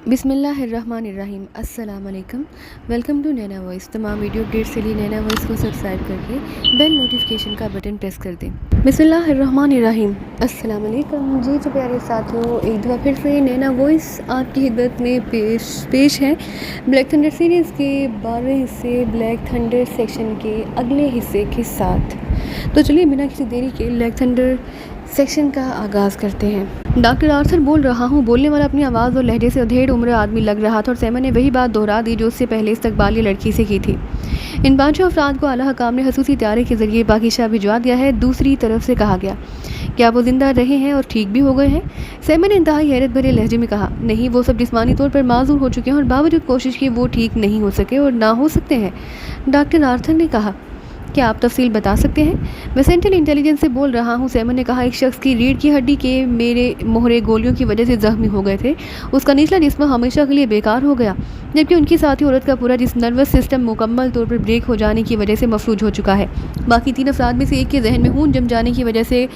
बिस्मिल्लाहिर्रहमानिर्रहीम अस्सलाम वालेकुम। Welcome to Naina voice. तमाम वीडियो अपडेट्स के लिए नैना वॉइस को सब्सक्राइब करके बेल नोटिफिकेशन का बटन प्रेस कर दें। बिस्मिल्लाहिर्रहमानिर्रहीम अस्सलाम वालेकुम। जी तो प्यारे साथियों, एक दफ़ा फिर से नैना वॉइस आपकी खिदमत में पेश है ब्लैक थंडर सीरीज़ के 12 हिस्से ब्लैक थंडर सेक्शन के अगले हिस्से के साथ। तो चलिए बिना किसी देरी के ब्लैक थंडर सेक्शन का आगाज़ करते हैं। डॉक्टर आर्थर बोल रहा हूँ। बोलने वाला अपनी आवाज़ और लहजे से अधेड़ उम्र आदमी लग रहा था और सैमन ने वही बात दोहरा दी जो उससे पहले इस्तकबाली लड़की से की थी। इन पांचों अफराद को आला हकाम ने खसूसी त्यारे के जरिए पाकिशा भिजवा दिया है। दूसरी तरफ से कहा गया, क्या वो जिंदा रहे हैं और ठीक भी हो गए हैं? सैमन ने इंतहाई हैरत भरे लहजे में कहा, नहीं, वो सब जिस्मानी तौर पर माजूर हो चुके हैं और बावजूद कोशिश की वो ठीक नहीं हो सके और ना हो सकते हैं। डॉक्टर आर्थर ने कहा, क्या आप तफसील बता सकते हैं? मैं सेंट्रल इंटेलिजेंस से बोल रहा हूँ। सैमन ने कहा, एक शख्स की रीढ़ की हड्डी के मेरे मोहरे गोलियों की वजह से जख्मी हो गए थे। उसका निचला जिस्म हमेशा के लिए बेकार हो गया, जबकि उनकी साथी औरत का पूरा जिस्म नर्वस सिस्टम मुकम्मल तौर पर ब्रेक हो जाने की वजह से मफलूज हो चुका है। बाकी 3 अफराद में से एक के जहन में खून जम जाने की वजह से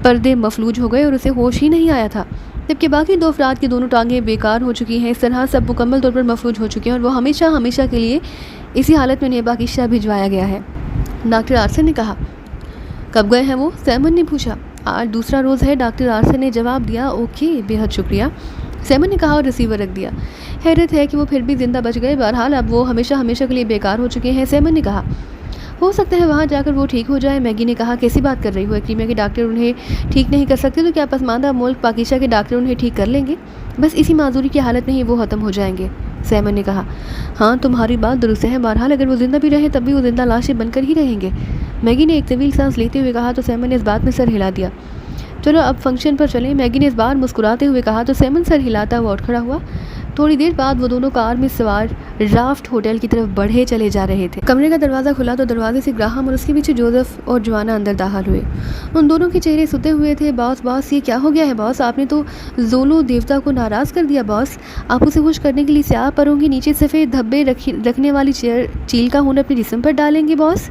पर्दे मफलूज हो गए और उसे होश ही नहीं आया था, जबकि बाकी 2 अफराद की दोनों टांगें बेकार हो चुकी हैं। इस तरह सब मुकम्मल तौर पर मफलूज हो चुके हैं और वो हमेशा के लिए इसी हालत में उन्हें पाकिशा भिजवाया गया है। डॉक्टर आर्थर ने कहा, कब गए हैं वो? सैमन ने पूछा। आज दूसरा रोज़ है, डॉक्टर आर्थर ने जवाब दिया। ओके, बेहद शुक्रिया, सैमन ने कहा और रिसीवर रख दिया। हैरत है कि वो फिर भी जिंदा बच गए। बहरहाल अब वो हमेशा के लिए बेकार हो चुके हैं। सैमन ने कहा, हो सकता है वहाँ जाकर वो ठीक हो जाए। मैगी ने कहा, कैसी बात कर रही हो? क्रीमिया के डॉक्टर उन्हें ठीक नहीं कर सकते तो क्या पसमानदा मुल्क पाकिशा के डॉक्टर उन्हें ठीक कर लेंगे? बस इसी माजूरी की हालत में ही वो ख़त्म हो जाएंगे। सैमन ने कहा, हाँ, तुम्हारी बात दुरुस्त है। बहरहाल अगर वो जिंदा भी रहे तब भी वो जिंदा लाशें बनकर ही रहेंगे। मैगी ने एक तवील सांस लेते हुए कहा तो सैमन ने इस बात में सर हिला दिया। चलो अब फंक्शन पर चलें, मैगी ने इस बार मुस्कुराते हुए कहा तो सैमन सर हिलाता हुआ उठ खड़ा हुआ। थोड़ी देर बाद वो दोनों कार में सवार राफ्ट होटल की तरफ बढ़े चले जा रहे थे। कमरे का दरवाज़ा खुला तो दरवाजे से ग्राहम और उसके पीछे जोसेफ और जोआना अंदर दाखिल हुए। उन दोनों के चेहरे सुते हुए थे। बॉस, ये क्या हो गया है बॉस? आपने तो जोलो देवता को नाराज़ कर दिया बॉस। आप उसे खुश करने के लिए स्याह परों के नीचे सफ़ेद धब्बे रखने वाली चील का हुन अपने जिस्म पर डालेंगे बॉस?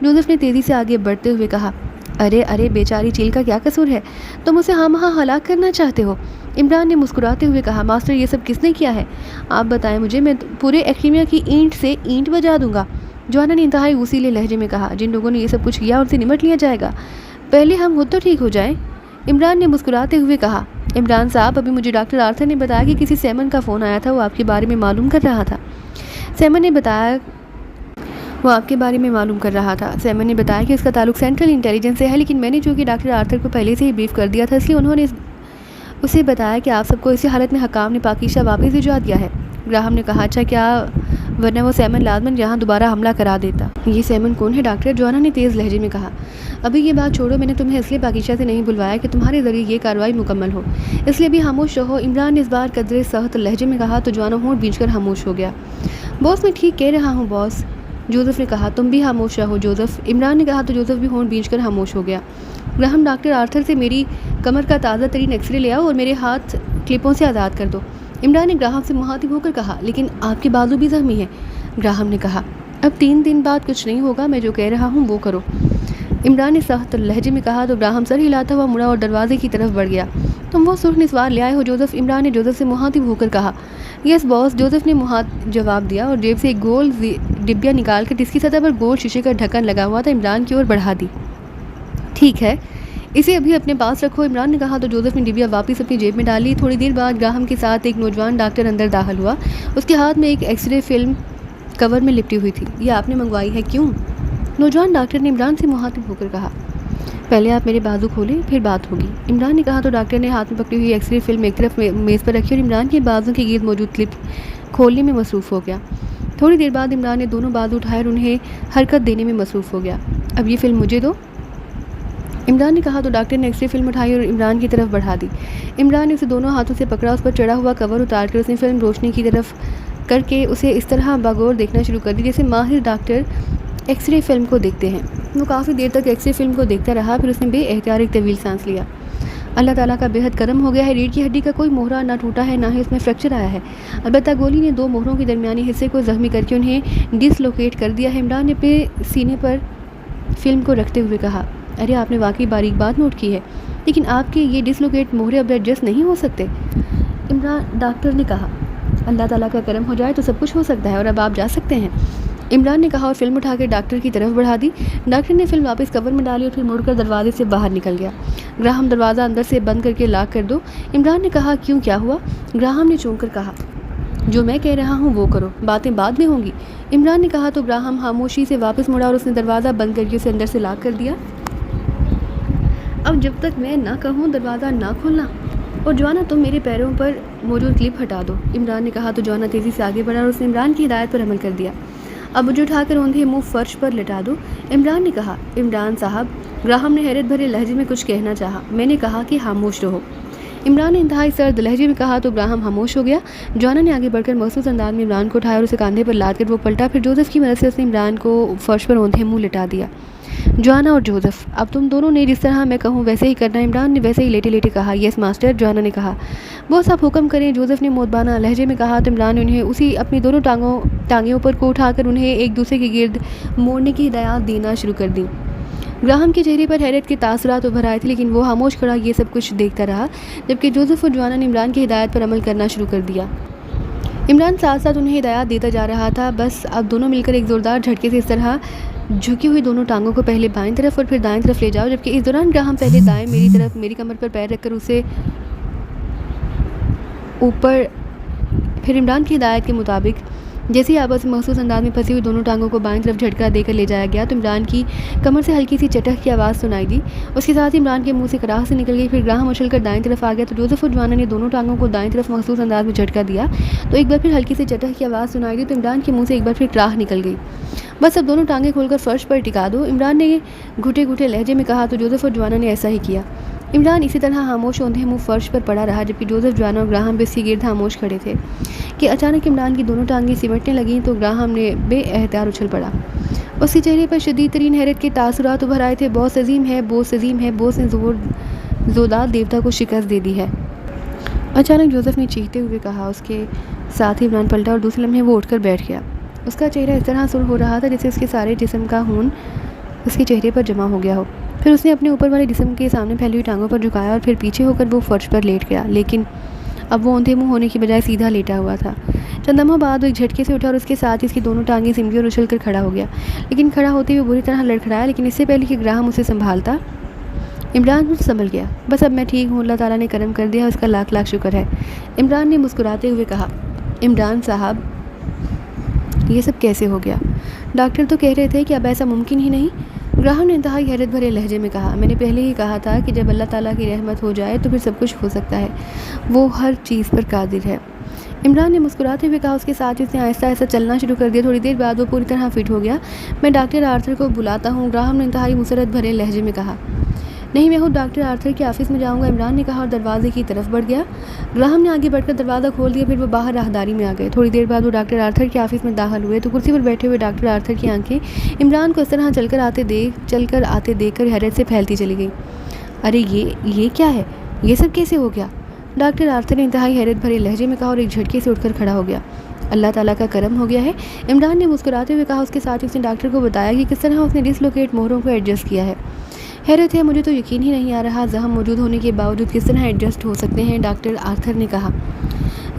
जोसेफ ने तेज़ी से आगे बढ़ते हुए कहा, अरे बेचारी चील का क्या कसूर है? तुम उसे हाँ हलाक करना चाहते हो? इमरान ने मुस्कुराते हुए कहा, मास्टर ये सब किसने किया है? आप बताएं मुझे, मैं पूरे एक्रीमिया की ईंट से ईंट बजा दूंगा। जोआना ने इंतहाई उसीले लहजे में कहा, जिन लोगों ने ये सब कुछ किया उनसे निमट लिया जाएगा, पहले हम खुद तो ठीक हो जाएं। इमरान ने मुस्कुराते हुए कहा, इमरान साहब, अभी मुझे डॉक्टर आर्थर ने बताया कि किसी सैमन का फ़ोन आया था, वो आपके बारे में मालूम कर रहा था। सैमन ने बताया सैमन ने बताया कि उसका ताल्लुक सेंट्रल इंटेलिजेंस से है, लेकिन मैंने चूँकि डॉक्टर आर्थर को पहले से ही ब्रीफ कर दिया था, इसलिए उन्होंने उसे बताया कि आप सबको इसी हालत में हकाम ने पाकिशा वापस भिजवा दिया है। ग्राहम ने कहा, अच्छा, क्या वरना वो सैमन लाजमन यहाँ दोबारा हमला करा देता। ये सैमन कौन है डॉक्टर? जोआना ने तेज़ लहजे में कहा, अभी ये बात छोड़ो, मैंने तुम्हें इसलिए पाकिशा से नहीं बुलवाया कि तुम्हारे ज़रिए ये कार्रवाई मुकम्मल हो, इसलिए भी खामोश रहो। इमरान ने इस बार कदरे सख्त लहजे में कहा तो जोआना होंठ भींचकर खामोश हो गया। बॉस, मैं ठीक कह रहा हूँ बॉस, जोसेफ ने कहा। तुम भी खामोश रहो जोसेफ, इमरान ने कहा तो जोसेफ भी होंठ भींचकर खामोश हो गया। ग्राहम, डॉक्टर आर्थर से मेरी कमर का ताज़ा तरीन एक्सरे ले आओ और मेरे हाथ क्लिपों से आज़ाद कर दो। इमरान ने ग्राहम से मुखातिब होकर कहा, लेकिन आपके बाजू भी जख्मी है। ग्राहम ने कहा, अब 3 दिन बाद कुछ नहीं होगा, मैं जो कह रहा हूँ वो करो। इमरान ने सख्त लहजे में कहा तो ग्राहम सर हिलाता हुआ मुड़ा और दरवाजे की तरफ बढ़ गया। तुम वो सुर्ख निस्वार ले आए हो जोसेफ? इमरान ने जोसेफ से मुखातिब होकर कहा। यस बॉस, जोसेफ ने जवाब दिया और जेब से एक गोल डिब्बिया निकाल कर जिसकी सतह पर गोल शीशे का ढक्कन लगा हुआ था इमरान की ओर बढ़ा दी। ठीक है, इसे अभी अपने पास रखो, इमरान ने कहा तो जोसेफ ने डिबिया वापस अपनी जेब में डाली। थोड़ी देर बाद ग्राहम के साथ एक नौजवान डॉक्टर अंदर दाखिल हुआ। उसके हाथ में एक एक्सरे फिल्म कवर में लिपटी हुई थी। ये आपने मंगवाई है? क्यों? नौजवान डॉक्टर ने इमरान से मुखातिब होकर कहा, पहले आप मेरे बाजू खोलें, फिर बात होगी। इमरान ने कहा तो डॉक्टर ने हाथ में पकड़ी हुई एक्सरे फिल्म एक तरफ मेज़ पर रखी और इमरान के बाजू के गिर्द मौजूद क्लिप खोलने में मसरूफ़ हो गया। थोड़ी देर बाद इमरान ने दोनों बाजू उठाए और उन्हें हरकत देने में मसरूफ़ हो गया। अब ये फिल्म मुझे दो, इमरान ने कहा तो डॉक्टर ने एक्सरे फिल्म उठाई और इमरान की तरफ बढ़ा दी। इमरान ने उसे दोनों हाथों से पकड़ा, उस पर चढ़ा हुआ कवर उतार कर उसने फिल्म रोशनी की तरफ करके उसे इस तरह बागौर देखना शुरू कर दी जैसे माहिर डॉक्टर एक्सरे फिल्म को देखते हैं। वो काफ़ी देर तक एक्सरे फिल्म को देखता रहा, फिर उसने बेएहतियात एक तवील सांस लिया। अल्लाह ताला का बेहद करम हो गया है, रीढ़ की हड्डी का कोई मोहरा ना टूटा है, ना ही उसमें फ्रैक्चर आया है। अलबत्ता गोली ने 2 मोहरों के दरमियानी हिस्से को जख्मी करके उन्हें डिसलोकेट कर दिया है। इमरान ने अपने सीने पर फिल्म को रखते हुए कहा, अरे आपने वाकई बारीक बात नोट की है, लेकिन आपके ये डिसलोकेट मोहरे अब एडजस्ट नहीं हो सकते। इमरान डॉक्टर ने कहा, अल्लाह ताला का करम हो जाए तो सब कुछ हो सकता है और अब आप जा सकते हैं। इमरान ने कहा और फिल्म उठाकर डॉक्टर की तरफ बढ़ा दी। डॉक्टर ने फिल्म वापस कवर में डाली और फिर मुड़कर दरवाजे से बाहर निकल गया। ग्राहम, दरवाज़ा अंदर से बंद करके लॉक कर दो। इमरान ने कहा, क्यों, क्या हुआ? ग्राहम ने चौंक कर कहा, जो मैं कह रहा हूँ वो करो, बातें बाद में होंगी। इमरान ने कहा तो ग्राहम खामोशी से वापस मुड़ा और उसने दरवाज़ा बंद करके उसे अंदर से लॉक कर दिया। अब जब तक मैं ना कहूँ दरवाज़ा ना खोलना, और जवाना तुम मेरे पैरों पर मौजूद क्लिप हटा दो। इमरान ने कहा तो जवाना तेज़ी से आगे बढ़ा और उसने इमरान की हिदायत पर अमल कर दिया। अब मुझे उठाकर औंधे मुँह फर्श पर लिटा दो। इमरान ने कहा, इमरान साहब। ग्राहम ने हैरत भरे लहजे में कुछ कहना चाहा। मैंने कहा कि खामोश रहो। इमरान ने इंतहाई सर्द लहजे में कहा तो ग्राहम खामोश हो गया। जवाना ने आगे बढ़कर महसूस अंदाज में इमरान को उठाया और उसे कंधे पर लाद कर वो पलटा। फिर जोसेफ की मदद से उसने इमरान को फर्श पर औंधे मुँह लिटा दिया। जवाना और जोसेफ, अब तुम दोनों ने जिस तरह मैं कहूँ वैसे ही करना। इमरान ने वैसे ही लेटे लेटे कहा, यस मास्टर। जवाना ने कहा, बॉस आप हुक्म करें। जोसेफ ने मोदबाना लहजे में कहा तो इमरान ने उन्हें उसी अपनी दोनों टांगें ऊपर को उठाकर उन्हें एक दूसरे के गिर्द मोड़ने की हिदायत देना शुरू कर दी। ग्राहम के चेहरे पर हैरत के तासुरात उभर आए थे, लेकिन वो खामोश खड़ा ये सब कुछ देखता रहा, जबकि जोसेफ और जवाना ने इमरान की हिदायत पर अमल करना शुरू कर दिया। इमरान साथ साथ उन्हें हिदायत देता जा रहा था। बस अब दोनों मिलकर एक ज़ोरदार झटके से इस तरह झुकी हुई दोनों टांगों को पहले बाईं तरफ और फिर दाएं तरफ ले जाओ, जबकि इस दौरान ग्राहम पहले दाएं मेरी तरफ मेरी कमर पर पैर रखकर उसे ऊपर, फिर इमरान की हिदायत के मुताबिक जैसे ही आपस में महसूस अंदाज में फंसी हुई दोनों टांगों को बाईं तरफ झटका देकर ले जाया गया तो इमरान की कमर से हल्की सी चटक की आवाज़ सुनाई दी। उसके साथ ही इमरान के मुंह से कराह से निकल गई। फिर ग्राहम उछलकर दाईं तरफ आ गया तो जोसेफ और जवाना ने दोनों टांगों को दाईं तरफ महसूस अंदाज में झटका दिया तो एक बार फिर हल्की सी चटक की आवाज़ सुनाई दी तो इमरान के मुँह से एक बार फिर कराह निकल गई। बस अब दोनों टांगें खोलकर फर्श पर टिका दो। इमरान ने घुटे घुटे लहजे में कहा तो जोसेफ और जवाना ने ऐसा ही किया। इमरान इसी तरह खामोश औंधे मुँह फर्श पर पड़ा रहा, जबकि जोसेफ, जवाना और ग्राहम भी उसके गिर्द खामोश खड़े थे कि अचानक इमरान की दोनों टांगें सिमटने लगीं तो ग्राहम ने बेएहतियात उछल पड़ा। उसके चेहरे पर शदीद तरीन हैरत के तासुरात उभर आए थे। बॉस अजीम है, बॉस अजीम है, बॉस ने जोरदार देवता को शिकस्त दे दी है। अचानक जोसेफ ने चीखते हुए कहा। उसके साथ ही इमरान पलटा और दूसरे लम्हे वो उठकर बैठ गया। उसका चेहरा इस तरह सुर्ख हो रहा था जैसे उसके सारे जिस्म का खून उसके चेहरे पर जमा हो गया हो। फिर उसने अपने ऊपर वाले जिस्म के सामने फैली हुई टांगों पर झुकाया और फिर पीछे होकर वो फर्श पर लेट गया, लेकिन अब वो औंधे मुँह होने की बजाय सीधा लेटा हुआ था। चंद लम्हों बाद वो एक झटके से उठा और उसके साथ ही उसकी दोनों टांगें सिमटी और उछल कर खड़ा हो गया, लेकिन खड़ा होते हुए बुरी तरह लड़खड़ाया। लेकिन इससे पहले कि ग्राहम उसे संभालता, इमरान मुझे संभल गया। बस अब मैं ठीक हूँ, अल्लाह ताला ने करम कर दिया, उसका लाख लाख शुक्र है। इमरान ने मुस्कुराते हुए कहा। इमरान साहब, ये सब कैसे हो गया? डॉक्टर तो कह रहे थे कि अब ऐसा मुमकिन ही नहीं। ग्राहम ने इंतहाई हैरत भरे लहजे में कहा, मैंने पहले ही कहा था कि जब अल्लाह ताला की रहमत हो जाए तो फिर सब कुछ हो सकता है, वो हर चीज़ पर कादिर है। इमरान ने मुस्कुराते हुए कहा। उसके साथ उसने आहिस्ता आहिस्ता चलना शुरू कर दिया। थोड़ी देर बाद वो पूरी तरह फिट हो गया। मैं डॉक्टर आर्थर को बुलाता हूँ, ग्राहम ने इंतहाई मुसरत भरे लहजे में कहा। नहीं, मैं खुद डॉक्टर आर्थर के ऑफिस में जाऊंगा, इमरान ने कहा और दरवाजे की तरफ बढ़ गया। ग्राहम ने आगे बढ़कर दरवाज़ा खोल दिया। फिर वो बाहर राहदारी में आ गए। थोड़ी देर बाद वो डॉक्टर आर्थर के ऑफिस में दाखिल हुए तो कुर्सी पर बैठे हुए डॉक्टर आर्थर की आंखें इमरान को इस तरह चलकर आते देखकर हैरत से फैलती चली गई। अरे ये क्या है? ये सब कैसे हो गया? डॉक्टर आर्थर ने इंतहाई हैरत भरे लहजे में कहा और एक झटके से उठकर खड़ा हो गया। अल्लाह ताला का करम हो गया है, इमरान ने मुस्कुराते हुए कहा। उसके साथ ही उसने डॉक्टर को बताया कि किस तरह उसने डिसलोकेट मोहरों को एडजस्ट किया है। हैरत है, मुझे तो यकीन ही नहीं आ रहा जख्म मौजूद होने के बावजूद किस तरह एडजस्ट हो सकते हैं, डॉक्टर आर्थर ने कहा।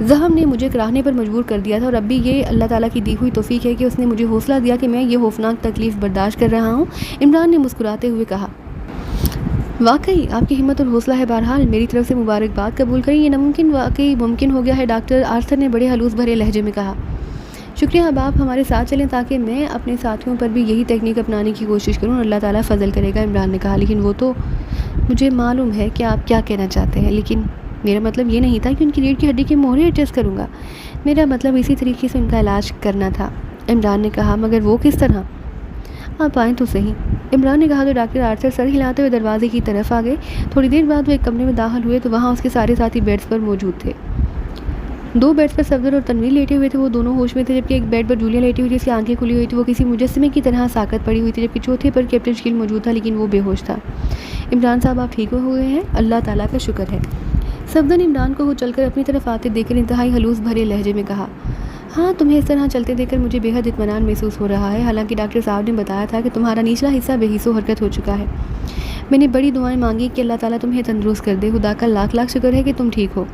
जख्म ने मुझे कराहने पर मजबूर कर दिया था और अब भी ये अल्लाह ताला की दी हुई तौफीक है कि उसने मुझे हौसला दिया कि मैं ये खौफनाक तकलीफ़ बर्दाश्त कर रहा हूँ, इमरान ने मुस्कुराते हुए कहा। वाकई आपकी हिम्मत और हौसला है। बहरहाल मेरी तरफ से मुबारकबाद कबूल करें, ये नामुमकिन वाकई मुमकिन हो गया है, डॉक्टर आर्थर ने बड़े हलूस भरे लहजे में कहा। शुक्रिया, अब आप हमारे साथ चलें ताकि मैं अपने साथियों पर भी यही टेक्निक अपनाने की कोशिश करूं, अल्लाह ताला फजल करेगा, इमरान ने कहा। लेकिन वो तो मुझे मालूम है कि आप क्या कहना चाहते हैं, लेकिन मेरा मतलब ये नहीं था कि उनकी रीढ़ की हड्डी के मोहरे एडजस्ट करूँगा। मेरा मतलब इसी तरीके से उनका इलाज करना था, इमरान ने कहा। मगर वो किस तरह? आप आएँ तो सही, इमरान ने कहा। तो डॉक्टर आर्थर सर हिलाते हुए दरवाजे की तरफ आ गए। थोड़ी देर बाद वो एक कमरे में दाखिल हुए तो वहाँ उसके सारे साथी बेड्स पर मौजूद थे। 2 बेड्स पर सफदर और तनवीर लेटे हुए थे, वो दोनों होश में थे, जबकि एक बेड पर जूलिया लेटी हुई थी, उसकी आंखें खुली हुई थी, वो किसी मुजस्समे की तरह साकत पड़ी हुई थी, जबकि चौथे पर कैप्टन शकील मौजूद था, लेकिन वो बेहोश था। इमरान साहब, आप ठीक हुए हैं? अल्लाह ताला का शुक्र है। सफदर ने इमरान को वो चलकर अपनी तरफ आते देखकर इंतहाई हलूस भरे लहजे में कहा। हाँ, तुम्हें इस तरह चलते देखकर मुझे बेहद इत्मीनान महसूस हो रहा है। हालांकि डॉक्टर साहब ने बताया था कि तुम्हारा निचला हिस्सा बेहिस्सो हरकत हो चुका है। मैंने बड़ी दुआएं मांगी कि अल्लाह ताला तुम्हें तंदुरुस्त कर दे। खुदा का लाख लाख शुक्र है कि तुम ठीक हो।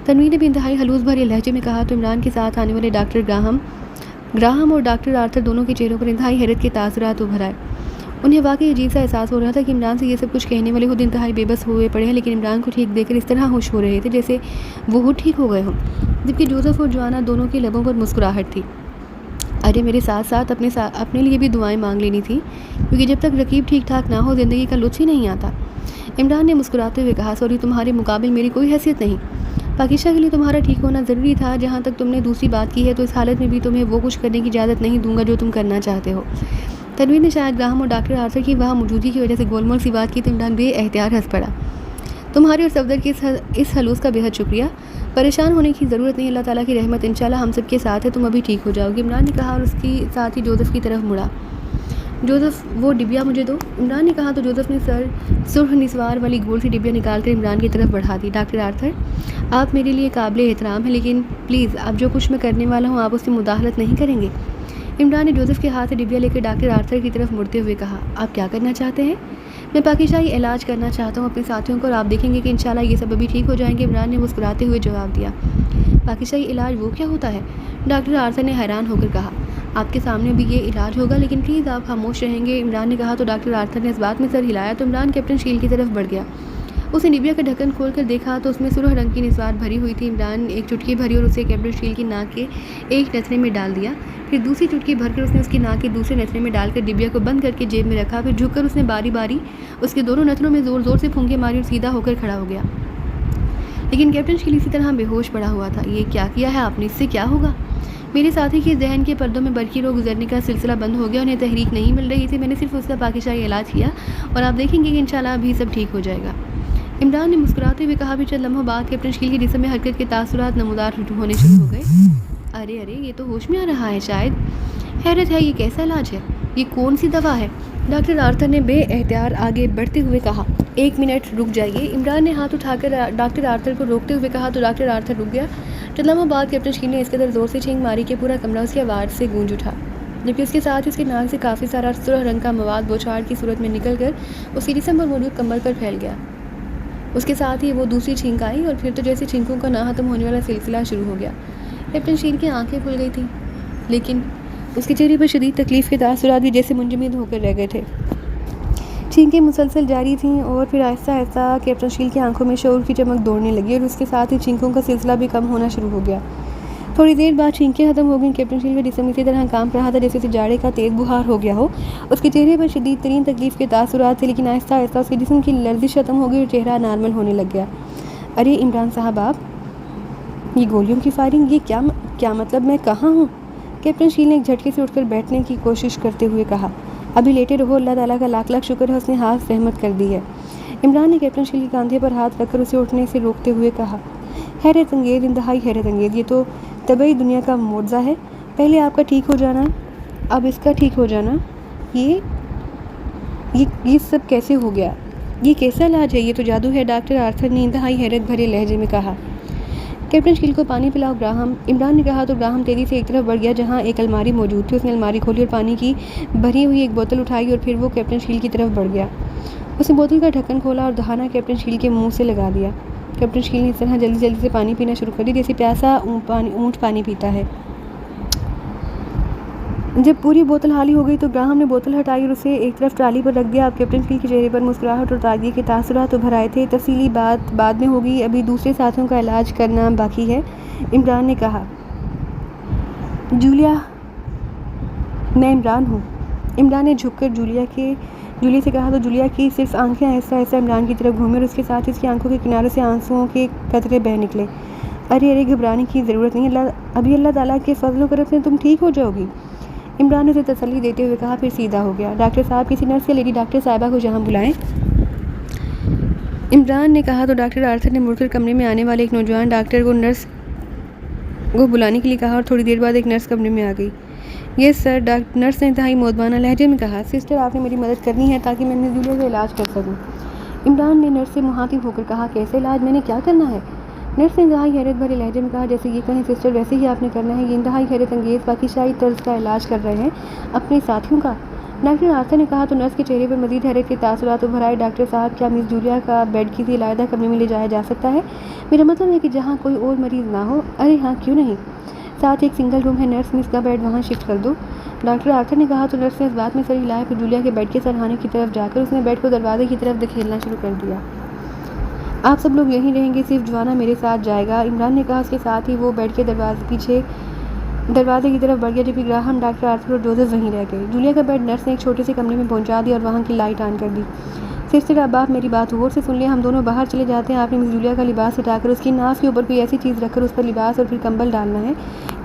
तन्वीर ने भी इंतहाई हलूस भरे लहजे में कहा तो इमरान के साथ आने वाले डॉक्टर ग्राहम और डॉक्टर आर्थर दोनों के चेहरों पर इंतहाई हैरत के तासुरात उभर आए। उन्हें वाकई अजीब सा एहसास हो रहा था कि इमरान से ये सब कुछ कहने वाले खुद इंतहाई बेबस हुए पड़े हैं, लेकिन इमरान को ठीक देखकर इस तरह खुश हो रहे थे जैसे वो खुद ठीक हो गए हों, जबकि जोसेफ और जोआना दोनों के लबों पर मुस्कुराहट थी। अरे मेरे साथ साथ अपने लिए भी दुआएं मांग लेनी थी, क्योंकि जब तक रकीब ठीक ठाक ना हो ज़िंदगी का लुत्फ़ ही नहीं आता। इमरान ने मुस्कुराते हुए कहा, सॉरी, तुम्हारे मुकाबिल मेरी कोई हैसियत नहीं। पाकिशा के लिए तुम्हारा ठीक होना ज़रूरी था। जहाँ तक तुमने दूसरी बात की है तो इस हालत में भी तुम्हें वो कुछ करने की इजाज़त नहीं दूंगा जो तुम करना चाहते हो। तन्वीर ने शायद ग्राहम और डॉक्टर आर्थर की वहाँ मौजूदगी की वजह से गोलमोल सी बात की तो इमरान बेएहतियात हंस पड़ा। तुम्हारे और सफदर के इस हलूस का बेहद शुक्रिया। परेशान होने की ज़रूरत नहीं, अल्लाह ताला की रहमत इंशाल्लाह हम सब के साथ है, तुम अभी ठीक हो जाओगे, इमरान ने कहा और उसकी साथ ही जोसेफ की तरफ मुड़ा। जोसेफ, वो डिबिया मुझे दो, इमरान ने कहा तो जोसेफ ने सुर्ख निस्वार वाली गोल सी डिबिया निकालकर इमरान की तरफ बढ़ा दी। डॉक्टर आर्थर, आप मेरे लिए काबिल एहतराम हैं, लेकिन प्लीज़ अब जो कुछ मैं करने वाला हूँ आप उससे मुदाखलत नहीं करेंगे। इमरान ने जोसेफ के हाथ से डिबिया लेकर डॉक्टर आर्थर की तरफ मुड़ते हुए कहा, आप क्या करना चाहते हैं? मैं पाकिशाही इलाज करना चाहता हूँ अपने साथियों को और आप देखेंगे कि इंशाल्लाह ये सब अभी ठीक हो जाएंगे, इमरान ने मुस्कुराते हुए जवाब दिया। पाकिशाही इलाज वो क्या होता है? डॉक्टर आर्थर ने हैरान होकर कहा। आपके सामने भी ये इलाज होगा, लेकिन प्लीज़ आप खामोश रहेंगे, इमरान ने कहा तो डॉक्टर आर्थर ने इस बात में सर हिलाया तो इमरान कैप्टन शील की तरफ बढ़ गया। उसने डिबिया का ढक्कन खोलकर देखा तो उसमें सुरह रंग की निस्वार भरी हुई थी। इमरान ने एक चुटकी भरी और उसे कैप्टन शील की नाक के एक नथने में डाल दिया। फिर दूसरी चुटकी भरकर उसने उसकी नाक के दूसरे नथने में डालकर डिबिया को बंद करके जेब में रखा। फिर झुककर उसने बारी बारी उसके दोनों नथनों में ज़ोर ज़ोर से फूंके मारी और सीधा होकर खड़ा हो गया। लेकिन कैप्टन शील इसी तरह बेहोश पड़ा हुआ था। ये क्या किया है आपने? इससे क्या होगा? मेरे साथी के जहन के पर्दों में बरकी रो गुजरने का सिलसिला बंद हो गया। उन्हें तहरीक नहीं मिल रही थी। मैंने सिर्फ उसका पाकिशाही इलाज किया और आप देखेंगे कि इंशाल्लाह अभी सब ठीक हो जाएगा। इमरान ने मुस्कुराते हुए कहा। भी चंद लम्हों बाद कैप्टन शील के जिस्म में हरकत के तासुरात नमूदार होने शुरू हो गए। अरे अरे, ये तो होश में आ रहा है शायद। हैरत है, ये कैसा इलाज है? ये कौन सी दवा है? डॉक्टर आर्थर ने बेएहतियात आगे बढ़ते हुए कहा। 1 मिनट रुक जाइए, इमरान ने हाथ उठाकर डॉक्टर आर्थर को रोकते हुए कहा तो डॉक्टर आर्थर रुक गया। चंद लम्हों बाद कैप्टन शील ने इस कदर ज़ोर से छींक मारी कि पूरा कमरा उसकी आवाज़ से गूंज उठा, जबकि उसके साथ ही उसके नाक से काफ़ी सारा सुरह रंग का मवाद बौछार की सूरत में निकलकर उसकी जिस्म पर मौजूद कमर पर फैल गया। उसके साथ ही वो दूसरी छींक आई और फिर तो जैसे छींकों का ना खत्म होने वाला सिलसिला शुरू हो गया। कैप्टन शील की आंखें खुल गई थी, लेकिन उसके चेहरे पर शदीद तकलीफ़ के तासुरात भी जैसे मुंजमद होकर रह गए थे। छींकें मुसलसल जारी थीं और फिर आहिस्ता आहिस्ता कैप्टन शील की आंखों में शऊर की चमक दौड़ने लगी और उसके साथ ही छींकों का सिलसिला भी कम होना शुरू हो गया। थोड़ी देर बाद छींकें ख़त्म हो गई। कैप्टन शील का जिस्म इसी तरह काम रहा था जैसे जाड़े का तेज़ बुखार हो गया हो। उसके चेहरे पर शदीद तरीन तकलीफ़ के तासुरात थे, लेकिन आहिस्ता आहिस्ता उसके जिस्म की लर्जिश ख़त्म हो गई और चेहरा नॉर्मल होने लग गया। अरे इमरान साहब, आप, ये गोलियों की फायरिंग, ये क्या मतलब? मैं कहाँ हूँ? कैप्टन शील ने एक झटके से उठकर बैठने की कोशिश करते हुए कहा। अभी लेटे रहो, अल्लाह ताला का लाख लाख शुक्र है, उसने हाथ रहमत कर दी है। इमरान ने कैप्टन शील के कंधे पर हाथ रखकर उसे उठने से रोकते हुए कहा। हैरत अंगेज़, इंतहाई हैरत अंगेज़, ये तो तबई दुनिया का मुआवजा है। पहले आपका ठीक हो जाना, अब इसका ठीक हो जाना, ये सब कैसे हो गया? ये कैसा इलाज है? ये तो जादू है, डॉक्टर आर्थर ने इंतहाई हैरत भरे लहजे में कहा। कैप्टन शील को पानी पिलाओ ग्राहम, इमरान ने कहा तो ग्राहम तेज़ी से एक तरफ बढ़ गया जहाँ एक अलमारी मौजूद थी। उसने अलमारी खोली और पानी की भरी हुई एक बोतल उठाई और फिर वो कैप्टन शील की तरफ बढ़ गया। उसने बोतल का ढक्कन खोला और दहाना कैप्टन शील के मुंह से लगा दिया। कैप्टन शील ने इस तरह जल्दी जल्दी से पानी पीना शुरू कर दिया जैसे प्यासा ऊँट पानी पीता है। जब पूरी बोतल खाली हो गई तो ग्राहम ने बोतल हटाई और उसे एक तरफ ट्राली पर रख दिया। अब कैप्टन शील के चेहरे पर मुस्कुराहट और ताजगी के तासुरात उभर आए थे। तफसीली बात बाद में होगी, अभी दूसरे साथियों का इलाज करना बाकी है, इमरान ने कहा। जूलिया, मैं इमरान हूँ, इमरान ने झुककर जूलिया से कहा तो जूलिया की सिर्फ आंखें आहिस्ता आहिस्ता इमरान की तरफ घूमी और उसके साथ इसकी आंखों के किनारों से आंसुओं के कतरे बह निकले। अरे घबराने की ज़रूरत नहीं, अभी अल्लाह ताला के फजल व करम से तुम ठीक हो जाओगी, इमरान ने उसे तसल्ली देते हुए कहा। फिर सीधा हो गया। डॉक्टर साहब, किसी नर्स या लेडी डॉक्टर साहिबा को यहाँ बुलाएं, इमरान ने कहा तो डॉक्टर आर्थर ने मुड़कर कमरे में आने वाले एक नौजवान डॉक्टर को नर्स को बुलाने के लिए कहा और थोड़ी देर बाद एक नर्स कमरे में आ गई। यस सर, नर्स ने इंतहाई मोदबाना लहजे में कहा। सिस्टर, आपने मेरी मदद करनी है ताकि मैं मिस जूलिया का इलाज कर सकूँ, इमरान ने नर्स से मुहातिब होकर कहा। कैसे इलाज? मैंने क्या करना है? नर्स ने इंतहाई हैरत भरे लहजे में कहा। जैसे ये कहें सिस्टर, वैसे ही आपने करना है। ये इंतहाई हैरत अंगेज़ पाकिशाही तर्ज का इलाज कर रहे हैं अपने साथियों का। डॉक्टर आर्थर ने कहा तो नर्स के चेहरे पर मजीद हैरत के तासुरात उभर आए। डॉक्टर साहब, क्या मिस जूलिया का बेड किसी अलग कमरे में ले जाया जा सकता है? मेरा मतलब है कि जहाँ कोई और मरीज़ ना हो। अरे हाँ, क्यों नहीं, साथ एक सिंगल रूम है। नर्स, मिस का बेड वहाँ शिफ्ट कर दो। डॉक्टर आर्थर ने कहा तो नर्स ने इस बात में सर हिलाया। फिर जूलिया के बेड के सरहाने की तरफ जाकर उसने बेड को दरवाजे की तरफ धकेलना शुरू कर दिया। आप सब लोग यहीं रहेंगे, सिर्फ जवाना मेरे साथ जाएगा, इमरान ने कहा। उसके साथ ही वो बेड के दरवाजे की तरफ बढ़ गया, जबकि ग्राहम, डॉक्टर आर्थर और जोसेफ वहीं रह गए। जूलिया का बेड नर्स ने एक छोटे से कमरे में पहुंचा दिया और वहाँ की लाइट ऑन कर दी। सिस्टर, अब आप मेरी बात गौर से सुन लिया, हम दोनों बाहर चले जाते हैं। आपने मिस जूलिया का लिबास हटाकर उसकी नाफ के ऊपर कोई ऐसी चीज़ रखकर उस पर लिबास और फिर कंबल डालना है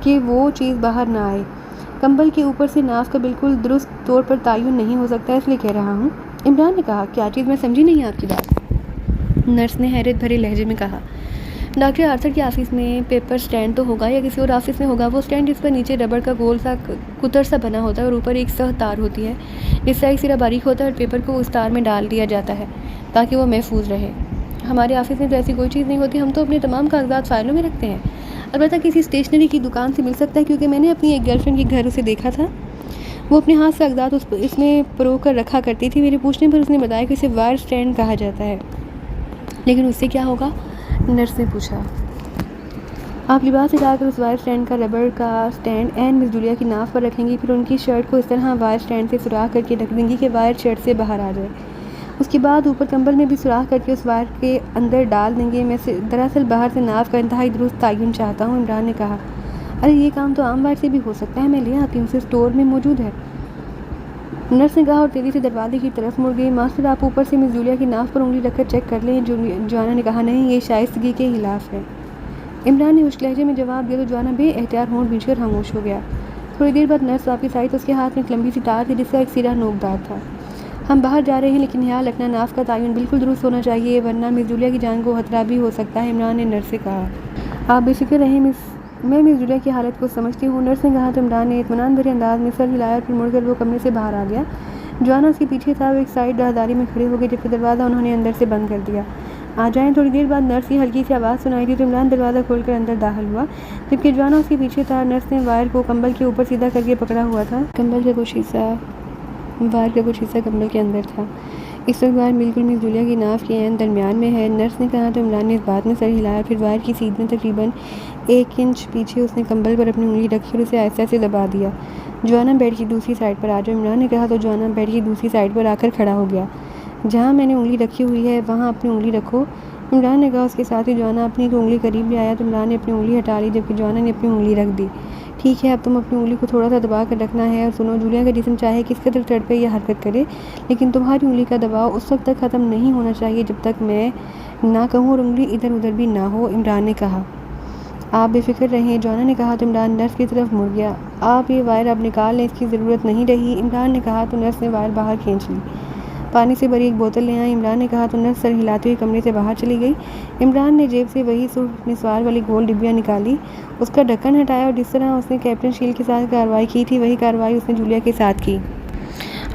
कि वो चीज़ बाहर ना आए। कंबल के ऊपर से नाफ का बिल्कुल दुरुस्त तौर पर तयन नहीं हो सकता, इसलिए कह रहा हूँ। इमरान ने कहा, क्या चीज़? मैं समझी नहीं आपकी बात। नर्स ने हैरत भरे लहजे में कहा, डॉक्टर आर्थर के ऑफिस में पेपर स्टैंड तो होगा या किसी और ऑफिस में होगा। वो स्टैंड जिस पर नीचे रबड़ का गोल सा कुतर सा बना होता है और ऊपर एक सह तार होती है जिसका एक सिरा बारीक होता है और पेपर को उस तार में डाल दिया जाता है ताकि वो महफूज रहे। हमारे ऑफिस में तो ऐसी कोई चीज़ नहीं होती, हम तो अपने तमाम कागजात फाइलों में रखते हैं। अलबत्ता किसी स्टेशनरी की दुकान से मिल सकता है, क्योंकि मैंने अपनी एक गर्लफ्रेंड के घर उसे देखा था। वो अपने हाथ से कागजात इसमें परो कर रखा करती थी। मेरे पूछने पर उसने बताया कि इसे वायर स्टैंड कहा जाता है। लेकिन उससे क्या होगा? नर्स ने पूछा। आप लिबास हटाकर उस वायर स्टैंड का रबड़ का स्टैंड एंड मिस जूलिया की नाव पर रखेंगी, फिर उनकी शर्ट को इस तरह वायर स्टैंड से सुराख करके रख देंगी कि वायर शर्ट से बाहर आ जाए। उसके बाद ऊपर कंबल में भी सुराख करके उस वायर के अंदर डाल देंगे। मैं दरअसल बाहर से नाव का इंतहाई दुरुस्त तयन चाहता हूँ, इमरान ने कहा। अरे ये काम तो आम वायर से भी हो सकता है, मैं ले आती हूँ, उसे स्टोर में मौजूद है, नर्स ने कहा और तेज़ी से दरवाजे की तरफ मुड़ गई। मास्टर, आप ऊपर से मिस जूलिया की नाव पर उंगली रखकर चेक कर लें। जवाना ने कहा, नहीं, ये शाइस्तगी के खिलाफ है। इमरान ने उस लहजे में जवाब दिया तो जवाना बेएहतियात होंठ भींचकर खामोश हो गया। थोड़ी देर बाद नर्स वापस आई तो उसके हाथ में एक लंबी सी तार थी जिसका एक सिरा नोकदार था। हम बाहर जा रहे हैं, लेकिन ख्याल रखना नाव का तयन बिल्कुल दुरुस्त होना चाहिए, वरना मिस जूलिया की जान को खतरा भी हो सकता है, इमरान ने नर्स से कहा। आप बेफिक्र रहें मिस, मैं मिस जूलिया की हालत को समझती हूँ, नर्स ने कहा। तो इमरान ने इत्मीनान भरे अंदाज में सर हिलाया और फिर मुड़कर वो कमरे से बाहर आ गया। जवाना उसके पीछे था। वो एक साइड राहदारी में खड़े हो गए, जबकि दरवाज़ा उन्होंने अंदर से बंद कर दिया। आ जाएं। थोड़ी देर बाद नर्स की हल्की सी आवाज़ सुनाई दी तो इमरान दरवाज़ा खोलकर अंदर दाखिल हुआ, जबकि जवाना उसके पीछे था। नर्स ने वायर को कंबल के ऊपर सीधा करके पकड़ा हुआ था। वायर का कुछ हिस्सा कंबल के अंदर था। इस वक्त वायर बिल्कुल मिस जूलिया की नाव के एंड दरमियान में है, नर्स ने कहा। तो इमरान ने इस बात में सर हिलाया। फिर वायर की सीध में तकरीबन 1 इंच पीछे उसने कंबल पर अपनी उंगली रखी और उसे आहिस्ता से दबा दिया। जवाना बेड की दूसरी साइड पर आ जाओ, इमरान ने कहा। तो जवाना बेड की दूसरी साइड पर आकर खड़ा हो गया। जहाँ मैंने उंगली रखी हुई है वहाँ अपनी उंगली रखो, इमरान ने कहा। उसके साथ ही जवाना अपनी उंगली करीब ले आया तो इमरान ने अपनी उंगली हटा ली, जबकि जवाना ने अपनी उंगली रख दी। ठीक है, अब तुम अपनी उंगली को थोड़ा सा दबा कर रखना है। और सुनो, जूलिया का जिस्म चाहे किस कदर तड़पे या हरकत करे, लेकिन तुम्हारी उंगली का दबाव उस वक्त तक ख़त्म नहीं होना चाहिए जब तक मैं ना कहूँ और उंगली इधर उधर भी ना हो, इमरान ने कहा। आप बेफिक्र रहें, जवाना ने कहा। तो इमरान नर्स की तरफ मुड़ गया। आप ये वायर अब निकाल लें, इसकी ज़रूरत नहीं रही, इमरान ने कहा। तो नर्स ने वायर बाहर खींच ली। पानी से भरी एक बोतल ले आई, इमरान ने कहा। तो नर्स सर हिलाते हुए कमरे से बाहर चली गई। इमरान ने जेब से वही सुर्ख निस्वार वाली गोल डिब्बियाँ निकाली, उसका ढक्कन हटाया और जिस तरह उसने कैप्टन शील के साथ कार्रवाई की थी वही कार्रवाई उसने जूलिया के साथ की।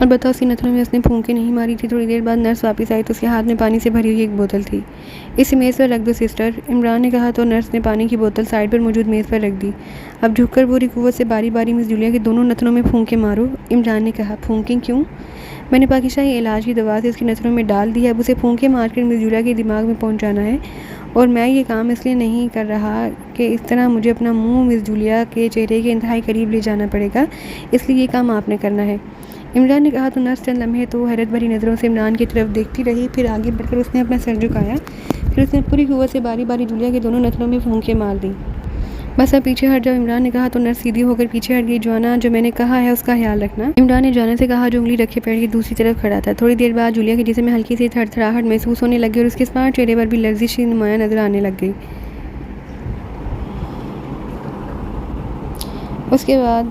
अलबत्ता उसकी नथनों में उसने फूंके नहीं मारी थी। थोड़ी देर बाद नर्स वापस आई तो उसके हाथ में पानी से भरी हुई एक बोतल थी। इस मेज़ पर रख दो सिस्टर, इमरान ने कहा। तो नर्स ने पानी की बोतल साइड पर मौजूद मेज़ पर रख दी। अब झुककर पूरी कुव्वत से बारी बारी मिस जूलिया के दोनों नथनों में फूंके मारो, इमरान ने कहा। फूंकें क्यों? मैंने पाकिस्तानी इलाज की दवा से उसकी नथनों में डाल दी है, अब उसे फूंके मारकर मिस जूलिया के दिमाग में पहुंचाना है। और मैं ये काम इसलिए नहीं कर रहा कि इस तरह मुझे अपना मुंह मिस जूलिया के चेहरे के इंतहाई करीब ले जाना पड़ेगा, इसलिए ये काम आपने करना है, इमरान ने कहा। तो नर्स चंद लम्हे तो हैरत भरी नज़रों से इमरान की तरफ देखती रही, फिर आगे बढ़कर उसने अपना सर झुकाया, फिर उसने पूरी कुव्वत से बारी बारी जूलिया के दोनों नथनों में फूंके मार दी। बस अब पीछे हट जाओ, इमरान ने कहा। तो नर्स सीधी होकर पीछे हट गई। जवाना, जो मैंने कहा है उसका ख्याल रखना, इमरान ने जवाना से कहा जो उंगली रखे पेड़ की दूसरी तरफ खड़ा था। थोड़ी देर बाद जूलिया के जिस्म में हल्की सी थरथराहट महसूस होने लगी और उसके स्मार्ट चेहरे पर भी लर्जिश नुमाया नजर आने लग गई। उसके बाद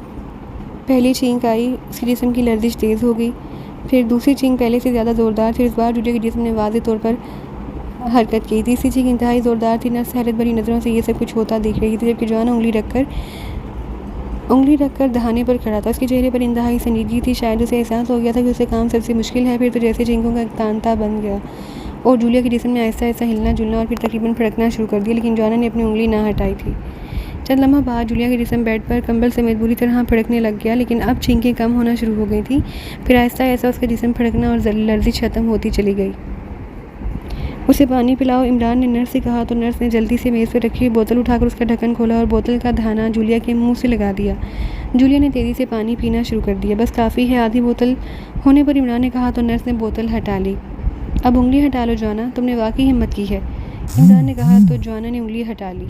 पहली छींक आई, उसके जिस्म की लर्जिश तेज़ हो गई, फिर दूसरी छींक पहले से ज़्यादा ज़ोरदार थी। इस बार जूलिया के जिस्म ने वाज़ेह तौर पर हरकत की। तीसरी छींक इंतहाई ज़ोरदार थी। नर्स हैरत भरी नज़रों से ये सब कुछ होता देख रही थी, जबकि जवाना उंगली रखकर दहाने पर खड़ा था। उसके चेहरे पर इंतहाई संजीदगी थी। शायद उसे एहसास हो गया था कि उसे काम सबसे मुश्किल है। फिर तो जैसे छींकों का तांता बन गया और जूलिया के जिस्म ने आहिस्ता आहिस्ता हिलना जुलना और फिर तकरीबन फड़कना शुरू कर दिया, लेकिन जोआना ने अपनी उंगली ना हटाई थी। चंद लम्हा बाद जूलिया के जिस्म बेड पर कंबल समेत बुरी तरह फड़कने लग गया, लेकिन अब छींकें कम होना शुरू हो गई थी। फिर आहिस्ता आहिस्ता उसका जिस्म फड़कना और लर्जिश ख़त्म होती चली गई। उसे पानी पिलाओ, इमरान ने नर्स से कहा तो नर्स ने जल्दी से मेज़ पर रखी हुई बोतल उठाकर उसका ढक्कन खोला और बोतल का धाना जूलिया के मुंह से लगा दिया। जूलिया ने तेज़ी से पानी पीना शुरू कर दिया। बस काफ़ी है, आधी बोतल होने पर इमरान ने कहा तो नर्स ने बोतल हटा ली। अब उंगली हटा लो जोआना, तुमने वाकई हिम्मत की है, इमरान ने कहा तो जोआना ने उंगली हटा ली।